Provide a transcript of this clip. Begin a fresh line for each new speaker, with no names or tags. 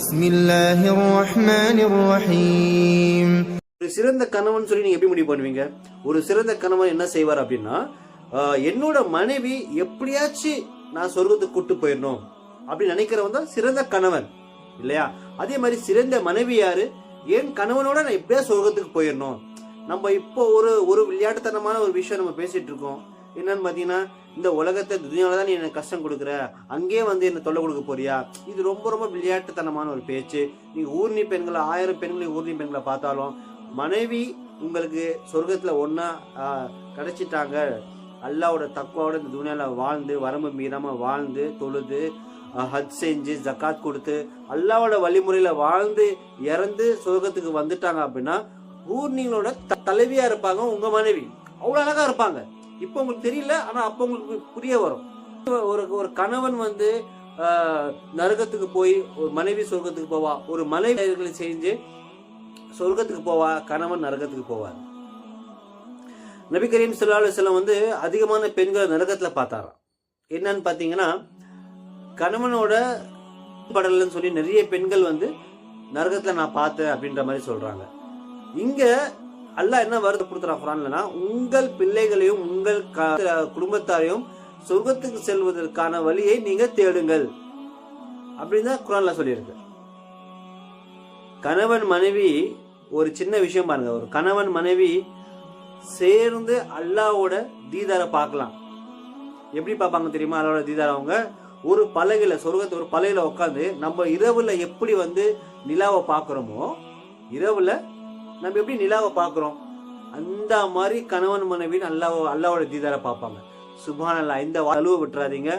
பிஸ்மில்லாஹிர் ரஹ்மானிர் ரஹீம்.
ஒரு சிறந்த கணவன் சொல்லி நீங்க எப்படி முடிவு பண்ணுவீங்க? ஒரு சிறந்த கணவன் என்ன செய்வார் அப்படின்னா, என்னோட மனைவி எப்படியாச்சும் நான் சொர்க்கத்துக்கு கூட்டு போயிடணும் அப்படின்னு நினைக்கிறவன் தான் சிறந்த கணவன் இல்லையா? அதே மாதிரி சிறந்த மனைவி யாரு? என் கணவனோட நான் எப்படியா சொர்க்கத்துக்கு போயிடணும். நம்ம இப்போ ஒரு விளையாட்டுத்தனமான ஒரு விஷயம் நம்ம பேசிட்டு இருக்கோம். என்னன்னு பாத்தீங்கன்னா, இந்த உலகத்தை துனியாவில நீ எனக்கு கஷ்டம் கொடுக்குற, அங்கேயே என்ன தொல்லை கொடுக்க போறியா? இது ரொம்ப ரொம்ப விளையாட்டுத்தனமான ஒரு பேச்சு. நீங்க ஊர்னி பெண்களை 1000 பெண்களை ஊர்னி பெண்களை பார்த்தாலும் மனைவி உங்களுக்கு சொர்க்கத்துல ஒன்னா கிடைச்சிட்டாங்க. அல்லாவோட தக்குவாவோட இந்த துனியால வாழ்ந்து வரம்பு மீறாம வாழ்ந்து தொழுது ஹஜ் செஞ்சு ஜக்காத் கொடுத்து அல்லாவோட வழிமுறையில வாழ்ந்து இறந்து சொர்க்கத்துக்கு வந்துட்டாங்க அப்படின்னா ஊர்னிங்களோட தலைவியா இருப்பாங்க உங்க மனைவி. அவ்வளவு அழகா இருப்பாங்க. இப்ப உங்களுக்கு தெரியல, ஆனா அப்ப உங்களுக்கு புரிய வரும். ஒரு கணவன் நரகத்துக்கு போய் ஒரு மனைவி சொர்க்கத்துக்கு போவா, ஒரு மனைவி செஞ்சு சொர்க்கத்துக்கு போவா, கணவன் நரகத்துக்கு போவார். நபி கரீம் ஸல்லல்லாஹு அலைஹி வஸல்லம் அதிகமான பெண்களை நரகத்துல பார்த்தாராம். என்னன்னு பாத்தீங்கன்னா, கணவனோட படலன்னு சொல்லி நிறைய பெண்கள் நரகத்துல நான் பார்த்தேன் அப்படின்ற மாதிரி சொல்றாங்க. இங்க அல்லாஹ் என்ன வருது கொடுத்துறான் குர்ஆன்லனா, உங்கள் பிள்ளைகளையும் உங்கள் குடும்பத்தாரையும் சொர்க்கத்துக்கு செல்வதற்கான வழியை நீங்க தேடுங்கள் அப்படின்னு தான் குர்ஆன்ல சொல்லியிருக்கு. கணவன் மனைவி ஒரு சின்ன விஷயம் பாருங்க, ஒரு கணவன் மனைவி சேர்ந்து அல்லாஹ்வோட தீதார பார்க்கலாம். எப்படி பார்ப்பாங்க தெரியுமா? அல்லாஹ்வோட தீதார அவங்க ஒரு பலகையில, சொர்க்கத்தை ஒரு பலகையில உட்காந்து நம்ம இரவுல எப்படி நிலாவை பார்க்கிறோமோ, இரவுல நம்ம எப்படி நிலாவை பார்க்கிறோம் அந்த மாதிரி கணவன் மனைவின்னு அல்லாஹ்வோட தீதார பார்ப்பாங்க. சுப்ஹானல்லாஹ். இந்த அழுவ விட்டுறாதீங்க.